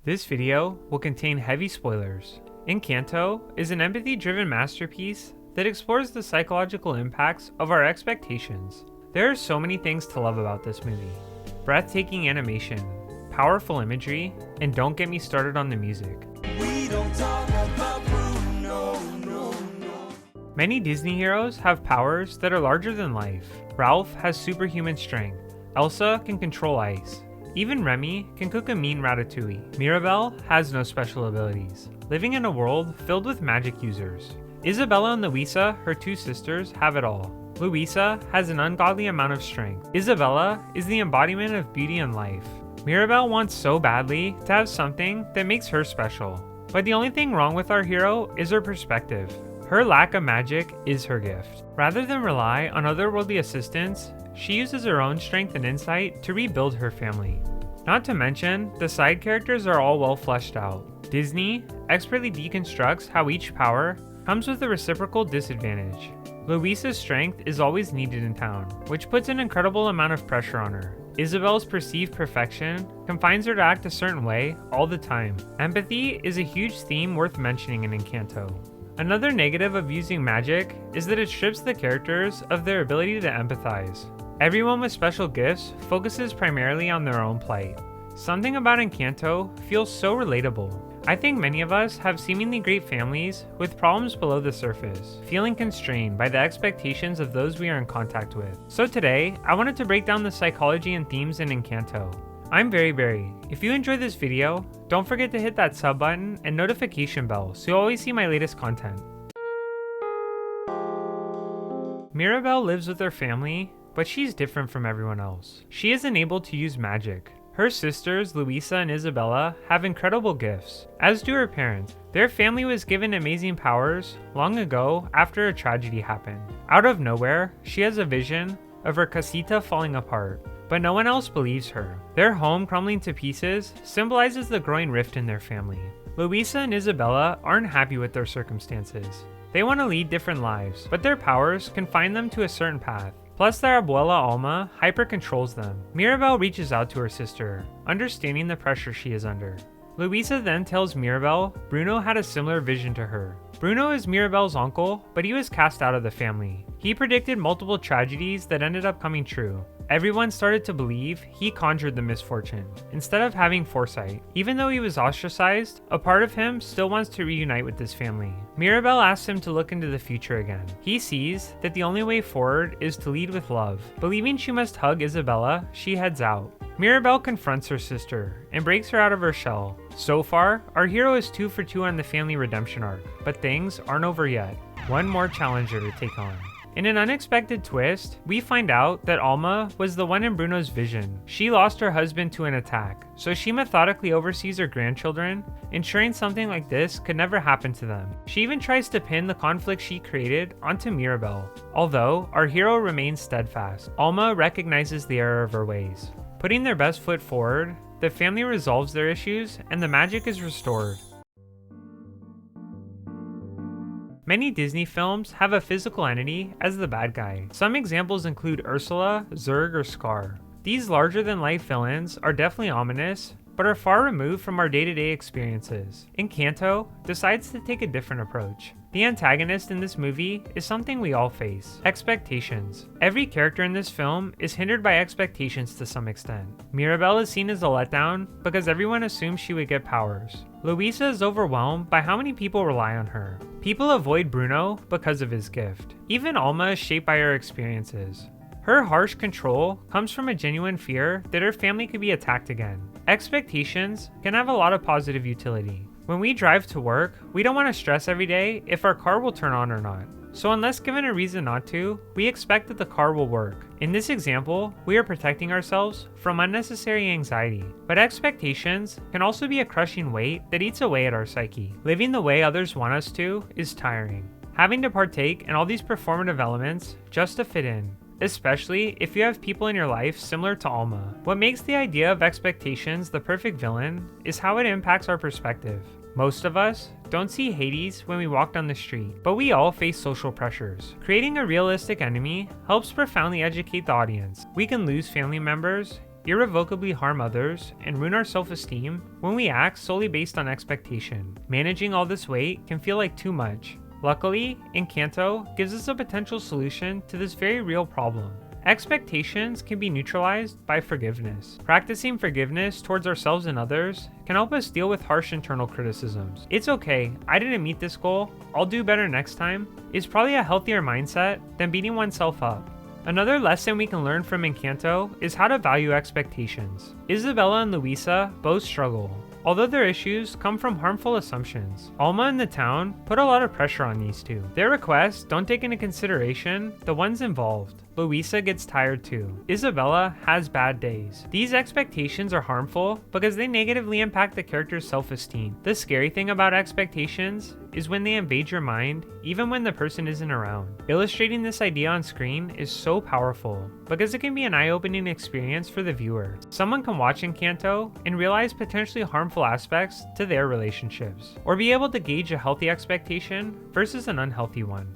This video will contain heavy spoilers. Encanto is an empathy-driven masterpiece that explores the psychological impacts of our expectations. There are so many things to love about this movie. Breathtaking animation, powerful imagery, and don't get me started on the music. We don't talk about Bruno, no. Many Disney heroes have powers that are larger than life. Ralph has superhuman strength. Elsa can control ice. Even Remy can cook a mean ratatouille. Mirabel has no special abilities, living in a world filled with magic users. Isabella and Luisa, her two sisters, have it all. Luisa has an ungodly amount of strength. Isabella is the embodiment of beauty and life. Mirabel wants so badly to have something that makes her special. But the only thing wrong with our hero is her perspective. Her lack of magic is her gift. Rather than rely on otherworldly assistance, she uses her own strength and insight to rebuild her family. Not to mention, the side characters are all well fleshed out. Disney expertly deconstructs how each power comes with a reciprocal disadvantage. Luisa's strength is always needed in town, which puts an incredible amount of pressure on her. Isabel's perceived perfection confines her to act a certain way all the time. Empathy is a huge theme worth mentioning in Encanto. Another negative of using magic is that it strips the characters of their ability to empathize. Everyone with special gifts focuses primarily on their own plight. Something about Encanto feels so relatable. I think many of us have seemingly great families with problems below the surface, feeling constrained by the expectations of those we are in contact with. So today, I wanted to break down the psychology and themes in Encanto. I'm Berry. If you enjoyed this video, don't forget to hit that sub button and notification bell so you'll always see my latest content. Mirabel lives with her family, but she's different from everyone else. She isn't able to use magic. Her sisters, Luisa and Isabella, have incredible gifts, as do her parents. Their family was given amazing powers long ago after a tragedy happened. Out of nowhere, she has a vision of her casita falling apart, but no one else believes her. Their home crumbling to pieces symbolizes the growing rift in their family. Luisa and Isabella aren't happy with their circumstances. They want to lead different lives, but their powers confine them to a certain path. Plus, their abuela Alma hyper-controls them. Mirabel reaches out to her sister, understanding the pressure she is under. Luisa then tells Mirabel Bruno had a similar vision to her. Bruno is Mirabel's uncle, but he was cast out of the family. He predicted multiple tragedies that ended up coming true. Everyone started to believe he conjured the misfortune, instead of having foresight. Even though he was ostracized, a part of him still wants to reunite with his family. Mirabel asks him to look into the future again. He sees that the only way forward is to lead with love. Believing she must hug Isabella, she heads out. Mirabel confronts her sister and breaks her out of her shell. So far, our hero is 2 for 2 on the family redemption arc, but things aren't over yet. One more challenger to take on. In an unexpected twist, we find out that Alma was the one in Bruno's vision. She lost her husband to an attack, so she methodically oversees her grandchildren, ensuring something like this could never happen to them. She even tries to pin the conflict she created onto Mirabel. Although our hero remains steadfast, Alma recognizes the error of her ways. Putting their best foot forward, the family resolves their issues and the magic is restored. Many Disney films have a physical entity as the bad guy. Some examples include Ursula, Zurg, or Scar. These larger-than-life villains are definitely ominous, but are far removed from our day-to-day experiences. Encanto decides to take a different approach. The antagonist in this movie is something we all face: expectations. Every character in this film is hindered by expectations to some extent. Mirabel is seen as a letdown because everyone assumes she would get powers. Luisa is overwhelmed by how many people rely on her. People avoid Bruno because of his gift. Even Alma is shaped by her experiences. Her harsh control comes from a genuine fear that her family could be attacked again. Expectations can have a lot of positive utility. When we drive to work, we don't want to stress every day if our car will turn on or not. So unless given a reason not to, we expect that the car will work. In this example, we are protecting ourselves from unnecessary anxiety. But expectations can also be a crushing weight that eats away at our psyche. Living the way others want us to is tiring. Having to partake in all these performative elements just to fit in, especially if you have people in your life similar to Alma. What makes the idea of expectations the perfect villain is how it impacts our perspective. Most of us don't see Hades when we walk down the street, but we all face social pressures. Creating a realistic enemy helps profoundly educate the audience. We can lose family members, irrevocably harm others, and ruin our self-esteem when we act solely based on expectation. Managing all this weight can feel like too much. Luckily, Encanto gives us a potential solution to this very real problem. Expectations can be neutralized by forgiveness. Practicing forgiveness towards ourselves and others can help us deal with harsh internal criticisms. "It's okay, I didn't meet this goal, I'll do better next time," is probably a healthier mindset than beating oneself up. Another lesson we can learn from Encanto is how to value expectations. Isabella and Luisa both struggle, although their issues come from harmful assumptions. Alma and the town put a lot of pressure on these two. Their requests don't take into consideration the ones involved. Luisa gets tired too. Isabella has bad days. These expectations are harmful because they negatively impact the character's self-esteem. The scary thing about expectations is when they invade your mind, even when the person isn't around. Illustrating this idea on screen is so powerful because it can be an eye-opening experience for the viewer. Someone can watch Encanto and realize potentially harmful aspects to their relationships, or be able to gauge a healthy expectation versus an unhealthy one.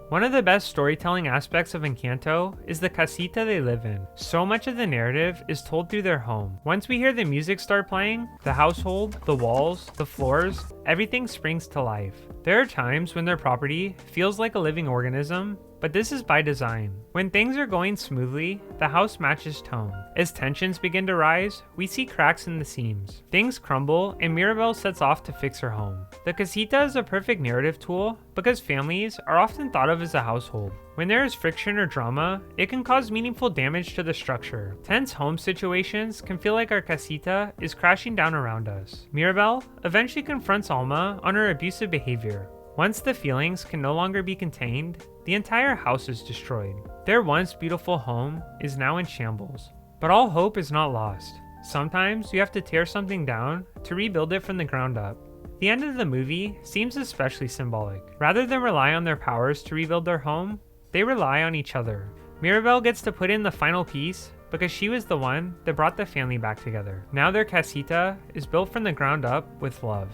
One of the best storytelling aspects of Encanto is the casita they live in. So much of the narrative is told through their home. Once we hear the music start playing, the household, the walls, the floors, everything springs to life. There are times when their property feels like a living organism, but this is by design. When things are going smoothly, the house matches tone. As tensions begin to rise, we see cracks in the seams. Things crumble, and Mirabel sets off to fix her home. The casita is a perfect narrative tool because families are often thought of as a household. When there is friction or drama, it can cause meaningful damage to the structure. Tense home situations can feel like our casita is crashing down around us. Mirabel eventually confronts Alma on her abusive behavior. Once the feelings can no longer be contained, the entire house is destroyed. Their once beautiful home is now in shambles. But all hope is not lost. Sometimes you have to tear something down to rebuild it from the ground up. The end of the movie seems especially symbolic. Rather than rely on their powers to rebuild their home, they rely on each other. Mirabel gets to put in the final piece because she was the one that brought the family back together. Now their casita is built from the ground up with love.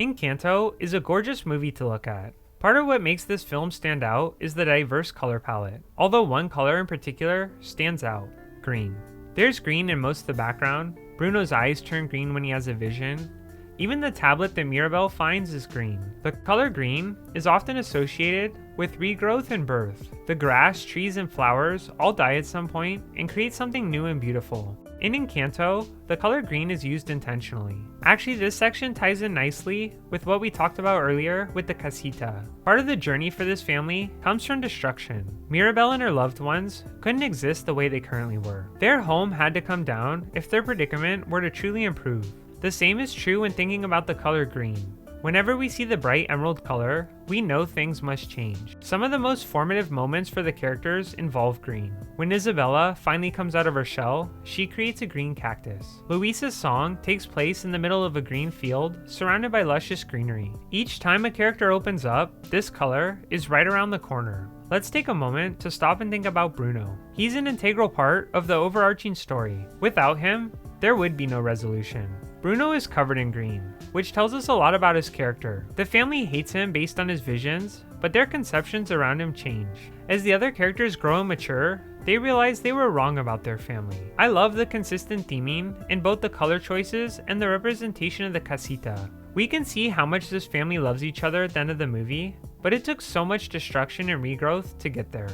Encanto is a gorgeous movie to look at. Part of what makes this film stand out is the diverse color palette, although one color in particular stands out: green. There's green in most of the background. Bruno's eyes turn green when he has a vision. Even the tablet that Mirabel finds is green. The color green is often associated with regrowth and birth. The grass, trees, and flowers all die at some point and create something new and beautiful. In Encanto, the color green is used intentionally. Actually, this section ties in nicely with what we talked about earlier with the casita. Part of the journey for this family comes from destruction. Mirabel and her loved ones couldn't exist the way they currently were. Their home had to come down if their predicament were to truly improve. The same is true when thinking about the color green. Whenever we see the bright emerald color, we know things must change. Some of the most formative moments for the characters involve green. When Isabella finally comes out of her shell, she creates a green cactus. Luisa's song takes place in the middle of a green field, surrounded by luscious greenery. Each time a character opens up, this color is right around the corner. Let's take a moment to stop and think about Bruno. He's an integral part of the overarching story. Without him, there would be no resolution. Bruno is covered in green, which tells us a lot about his character. The family hates him based on his visions, but their conceptions around him change. As the other characters grow and mature, they realize they were wrong about their family. I love the consistent theming in both the color choices and the representation of the casita. We can see how much this family loves each other at the end of the movie, but it took so much destruction and regrowth to get there.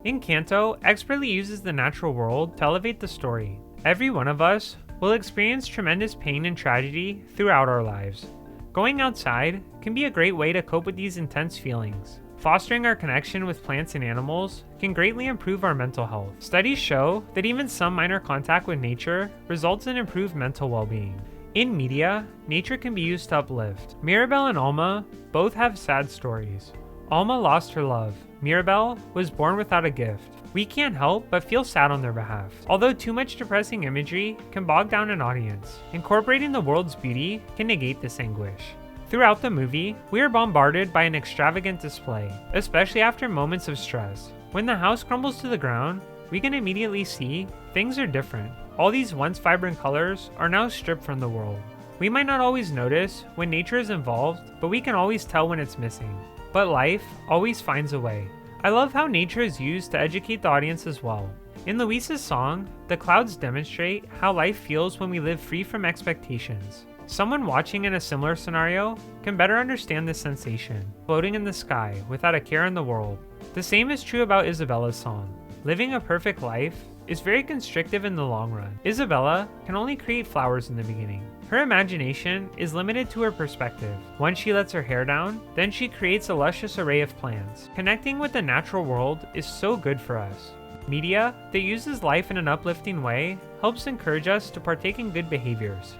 Encanto expertly uses the natural world to elevate the story. Every one of us will experience tremendous pain and tragedy throughout our lives. Going outside can be a great way to cope with these intense feelings. Fostering our connection with plants and animals can greatly improve our mental health. Studies show that even some minor contact with nature results in improved mental well-being. In media, nature can be used to uplift. Mirabel and Alma both have sad stories. Alma lost her love. Mirabel was born without a gift. We can't help but feel sad on their behalf. Although too much depressing imagery can bog down an audience, incorporating the world's beauty can negate this anguish. Throughout the movie, we are bombarded by an extravagant display, especially after moments of stress. When the house crumbles to the ground, we can immediately see things are different. All these once vibrant colors are now stripped from the world. We might not always notice when nature is involved, but we can always tell when it's missing. But life always finds a way. I love how nature is used to educate the audience as well. In Luisa's song, the clouds demonstrate how life feels when we live free from expectations. Someone watching in a similar scenario can better understand this sensation, floating in the sky without a care in the world. The same is true about Isabella's song. Living a perfect life is very constrictive in the long run. Isabella can only create flowers in the beginning. Her imagination is limited to her perspective. Once she lets her hair down, then she creates a luscious array of plants. Connecting with the natural world is so good for us. Media that uses life in an uplifting way helps encourage us to partake in good behaviors.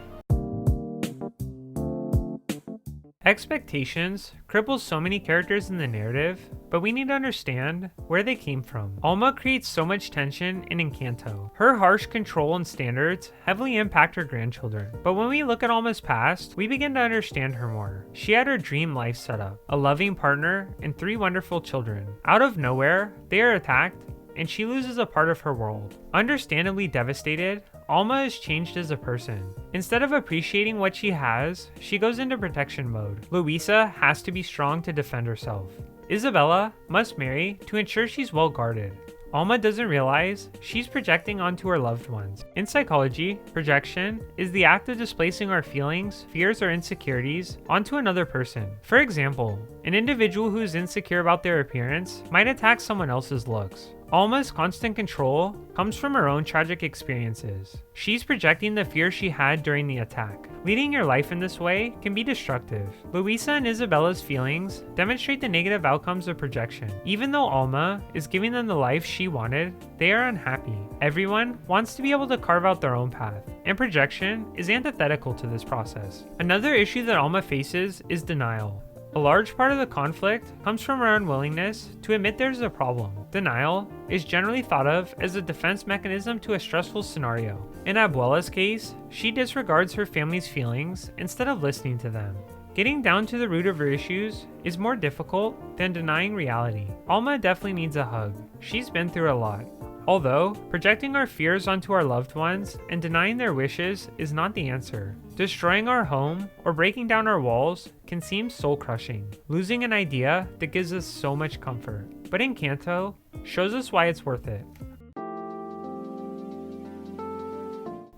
Expectations cripples so many characters in the narrative, but we need to understand where they came from. Alma creates so much tension in Encanto. Her harsh control and standards heavily impact her grandchildren. But when we look at Alma's past, we begin to understand her more. She had her dream life set up, a loving partner, and 3 wonderful children. Out of nowhere, they are attacked, and she loses a part of her world. Understandably devastated, Alma is changed as a person. Instead of appreciating what she has, she goes into protection mode. Luisa has to be strong to defend herself. Isabella must marry to ensure she's well guarded. Alma doesn't realize she's projecting onto her loved ones. In psychology, projection is the act of displacing our feelings, fears, or insecurities onto another person. For example, an individual who is insecure about their appearance might attack someone else's looks. Alma's constant control comes from her own tragic experiences. She's projecting the fear she had during the attack. Leading your life in this way can be destructive. Luisa and Isabella's feelings demonstrate the negative outcomes of projection. Even though Alma is giving them the life she wanted, they are unhappy. Everyone wants to be able to carve out their own path, and projection is antithetical to this process. Another issue that Alma faces is denial. A large part of the conflict comes from her unwillingness to admit there's a problem. Denial is generally thought of as a defense mechanism to a stressful scenario. In Abuela's case, she disregards her family's feelings instead of listening to them. Getting down to the root of her issues is more difficult than denying reality. Alma definitely needs a hug. She's been through a lot. Although, projecting our fears onto our loved ones and denying their wishes is not the answer. Destroying our home or breaking down our walls can seem soul-crushing, losing an idea that gives us so much comfort. But Encanto shows us why it's worth it.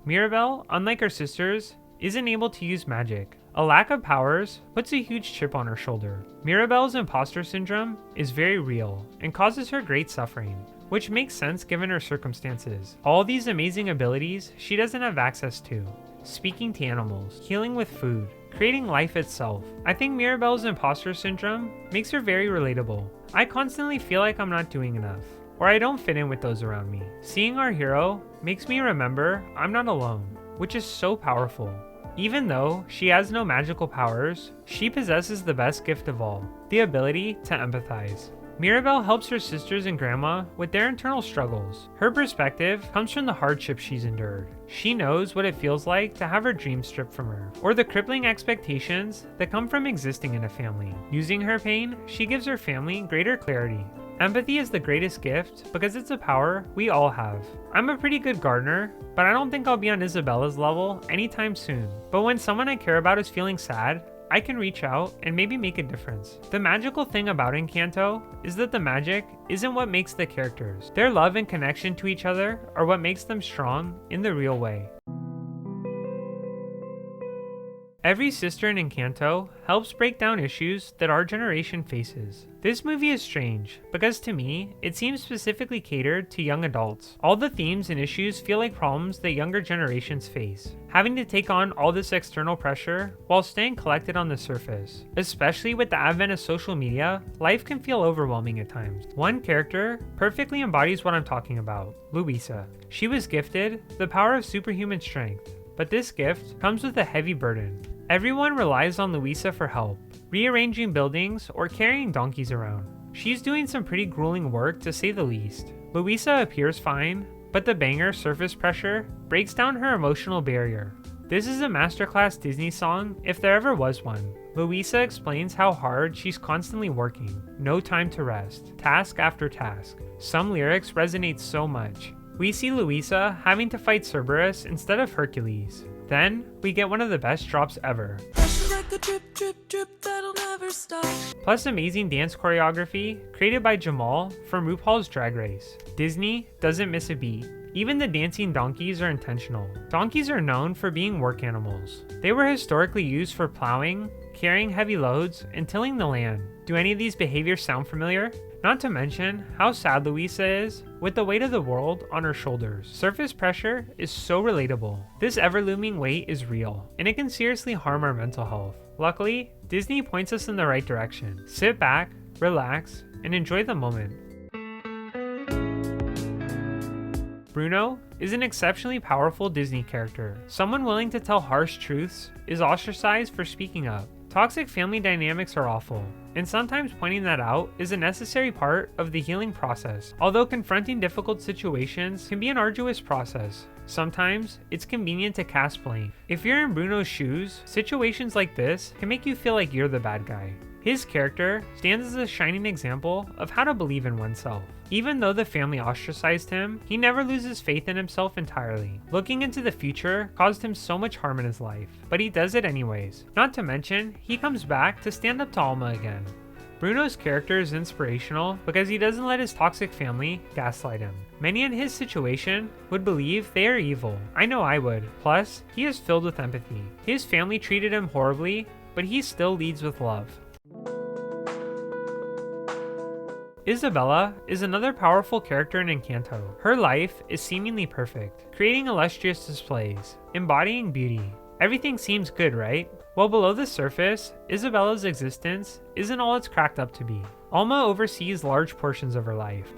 Mirabel, unlike her sisters, isn't able to use magic. A lack of powers puts a huge chip on her shoulder. Mirabel's imposter syndrome is very real and causes her great suffering, which makes sense given her circumstances. All these amazing abilities she doesn't have access to. Speaking to animals, healing with food, creating life itself. I think Mirabel's imposter syndrome makes her very relatable. I constantly feel like I'm not doing enough, or I don't fit in with those around me. Seeing our hero makes me remember I'm not alone, which is so powerful. Even though she has no magical powers, she possesses the best gift of all, the ability to empathize. Mirabel helps her sisters and grandma with their internal struggles. Her perspective comes from the hardship she's endured. She knows what it feels like to have her dreams stripped from her, or the crippling expectations that come from existing in a family. Using her pain, she gives her family greater clarity. Empathy is the greatest gift because it's a power we all have. I'm a pretty good gardener, but I don't think I'll be on Isabella's level anytime soon. But when someone I care about is feeling sad, I can reach out and maybe make a difference. The magical thing about Encanto is that the magic isn't what makes the characters. Their love and connection to each other are what makes them strong in the real way. Every sister in Encanto helps break down issues that our generation faces. This movie is strange, because to me, it seems specifically catered to young adults. All the themes and issues feel like problems that younger generations face. Having to take on all this external pressure while staying collected on the surface. Especially with the advent of social media, life can feel overwhelming at times. One character perfectly embodies what I'm talking about, Luisa. She was gifted the power of superhuman strength, but this gift comes with a heavy burden. Everyone relies on Luisa for help, rearranging buildings or carrying donkeys around. She's doing some pretty grueling work to say the least. Luisa appears fine, but the banger surface pressure breaks down her emotional barrier. This is a masterclass Disney song if there ever was one. Luisa explains how hard she's constantly working, no time to rest, task after task. Some lyrics resonate so much. We see Luisa having to fight Cerberus instead of Hercules, Then, we get one of the best drops ever. Pressure like a drip, drip, drip that'll never stop. Plus amazing dance choreography created by Jamal from RuPaul's Drag Race. Disney doesn't miss a beat. Even the dancing donkeys are intentional. Donkeys are known for being work animals. They were historically used for plowing, carrying heavy loads, and tilling the land. Do any of these behaviors sound familiar? Not to mention how sad Luisa is with the weight of the world on her shoulders. Surface pressure is so relatable. This ever-looming weight is real, and it can seriously harm our mental health. Luckily, Disney points us in the right direction. Sit back, relax, and enjoy the moment. Bruno is an exceptionally powerful Disney character. Someone willing to tell harsh truths is ostracized for speaking up. Toxic family dynamics are awful, and sometimes pointing that out is a necessary part of the healing process. Although confronting difficult situations can be an arduous process, sometimes it's convenient to cast blame. If you're in Bruno's shoes, situations like this can make you feel like you're the bad guy. His character stands as a shining example of how to believe in oneself. Even though the family ostracized him, he never loses faith in himself entirely. Looking into the future caused him so much harm in his life, but he does it anyways. Not to mention, he comes back to stand up to Alma again. Bruno's character is inspirational because he doesn't let his toxic family gaslight him. Many in his situation would believe they are evil. I know I would. Plus, he is filled with empathy. His family treated him horribly, but he still leads with love. Isabella is another powerful character in Encanto. Her life is seemingly perfect, creating illustrious displays, embodying beauty. Everything seems good, right? Well, below the surface, Isabella's existence isn't all it's cracked up to be. Alma oversees large portions of her life.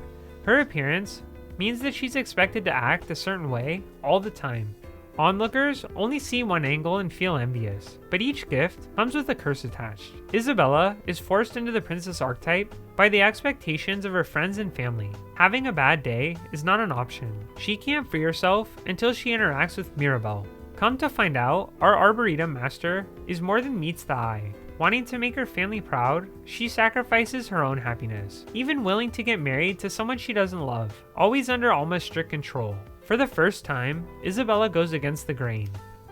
Her appearance means that she's expected to act a certain way all the time. Onlookers only see one angle and feel envious, but each gift comes with a curse attached. Isabella is forced into the princess archetype by the expectations of her friends and family. Having a bad day is not an option. She can't free herself until she interacts with Mirabel. Come to find out, our Arboretum master is more than meets the eye. Wanting to make her family proud, she sacrifices her own happiness, even willing to get married to someone she doesn't love, always under Alma's strict control. For the first time, Isabella goes against the grain.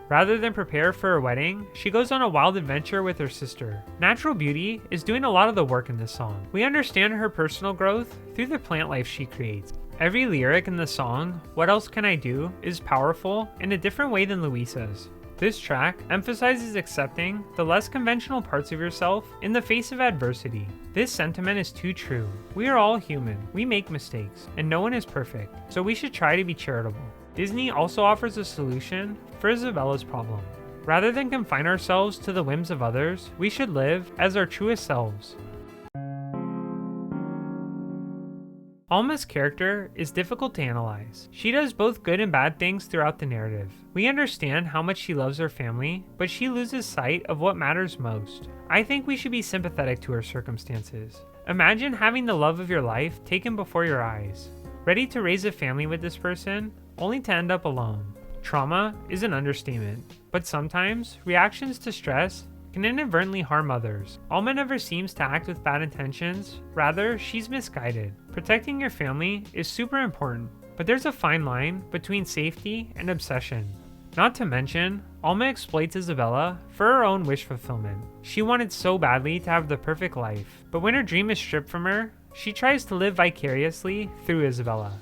Rather than prepare for her wedding, she goes on a wild adventure with her sister. Natural beauty is doing a lot of the work in this song. We understand her personal growth through the plant life she creates. Every lyric in the song, "What Else Can I Do?" is powerful in a different way than Luisa's. This track emphasizes accepting the less conventional parts of yourself in the face of adversity. This sentiment is too true. We are all human, we make mistakes, and no one is perfect, so we should try to be charitable. Disney also offers a solution for Isabella's problem. Rather than confine ourselves to the whims of others, we should live as our truest selves. Alma's character is difficult to analyze. She does both good and bad things throughout the narrative. We understand how much she loves her family, but she loses sight of what matters most. I think we should be sympathetic to her circumstances. Imagine having the love of your life taken before your eyes. Ready to raise a family with this person, only to end up alone. Trauma is an understatement, but sometimes reactions to stress can inadvertently harm others. Alma never seems to act with bad intentions, rather, she's misguided. Protecting your family is super important, but there's a fine line between safety and obsession. Not to mention, Alma exploits Isabella for her own wish fulfillment. She wanted so badly to have the perfect life, but when her dream is stripped from her, she tries to live vicariously through Isabella.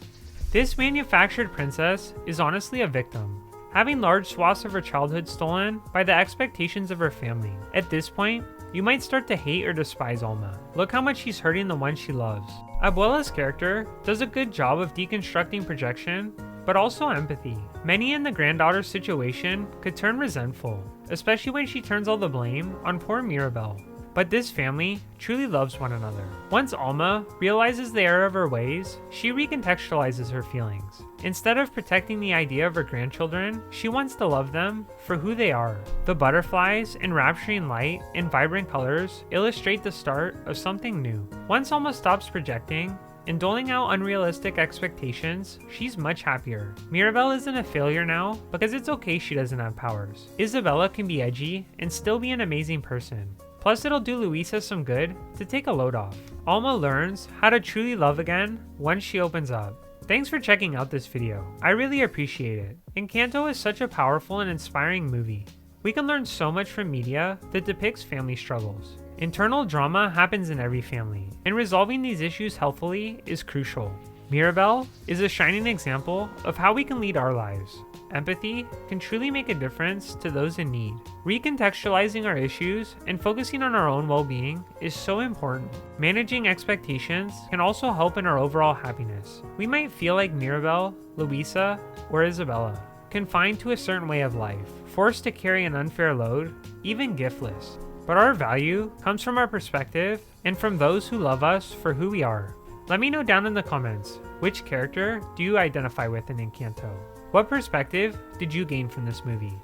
This manufactured princess is honestly a victim, having large swaths of her childhood stolen by the expectations of her family. At this point, you might start to hate or despise Alma. Look how much she's hurting the one she loves. Abuela's character does a good job of deconstructing projection, but also empathy. Many in the granddaughter's situation could turn resentful, especially when she turns all the blame on poor Mirabel. But this family truly loves one another. Once Alma realizes the error of her ways, she recontextualizes her feelings. Instead of protecting the idea of her grandchildren, she wants to love them for who they are. The butterflies, enrapturing light, and vibrant colors illustrate the start of something new. Once Alma stops projecting and doling out unrealistic expectations, she's much happier. Mirabel isn't a failure now because it's okay she doesn't have powers. Isabella can be edgy and still be an amazing person. Plus, it'll do Luisa some good to take a load off. Alma learns how to truly love again once she opens up. Thanks for checking out this video. I really appreciate it. Encanto is such a powerful and inspiring movie. We can learn so much from media that depicts family struggles. Internal drama happens in every family, and resolving these issues healthfully is crucial. Mirabel is a shining example of how we can lead our lives. Empathy can truly make a difference to those in need. Recontextualizing our issues and focusing on our own well-being is so important. Managing expectations can also help in our overall happiness. We might feel like Mirabel, Luisa, or Isabella, confined to a certain way of life, forced to carry an unfair load, even giftless. But our value comes from our perspective and from those who love us for who we are. Let me know down in the comments, which character do you identify with in Encanto? What perspective did you gain from this movie?